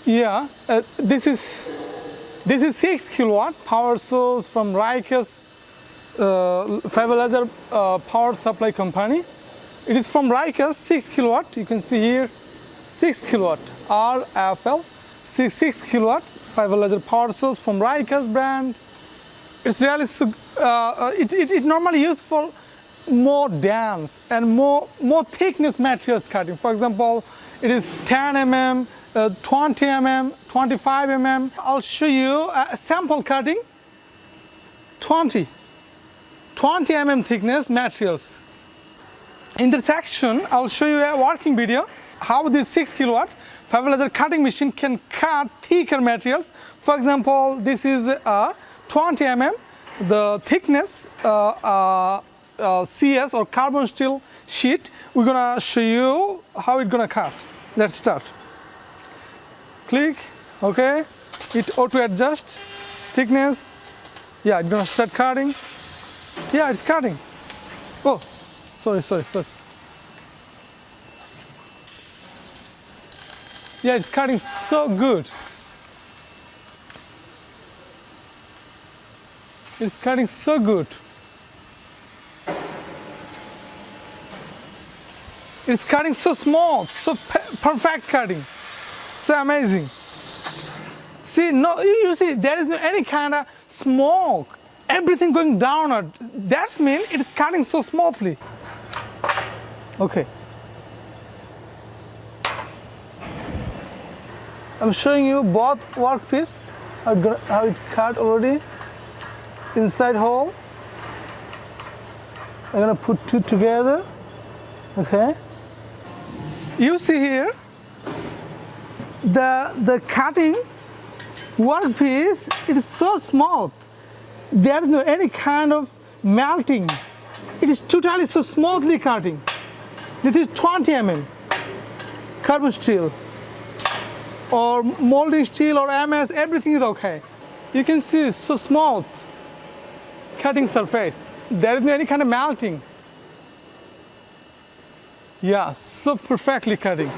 Yeah, this is 6 kilowatt power source from Rikers fiber laser power supply company. It is from Rikers, 6 kilowatt. You can see here 6 kilowatt RFL 6 kilowatt fiber laser power source from Rikers brand. It's really it normally used for more dense and more thickness materials cutting. For example, it is 10 mm, 20 mm, 25 mm. I'll show you a sample cutting. 20 mm thickness materials. In this section, I'll show you a working video how this 6 kilowatt fiber laser cutting machine can cut thicker materials. For example, this is a 20 mm, the thickness CS or carbon steel sheet. We're gonna show you how it's gonna cut. Let's start. Click, okay, it auto adjust thickness. Yeah, it's gonna start cutting. Yeah, it's cutting. Oh, sorry. Yeah, it's cutting so good. It's cutting so good. It's cutting so small, so perfect cutting. So amazing. See, no, you see, there is no any kind of smoke. Everything going downward. That means it's cutting so smoothly. Okay. I'm showing you both workpiece, how it cut already. Inside hole. I'm gonna put two together. Okay. You see here the cutting workpiece, it is so small. There is no any kind of melting. It is totally so smoothly cutting. This is 20 mm carbon steel or molding steel or MS, everything is okay. You can see it's so smooth cutting surface. There is no any kind of melting. Yeah, so perfectly cutting.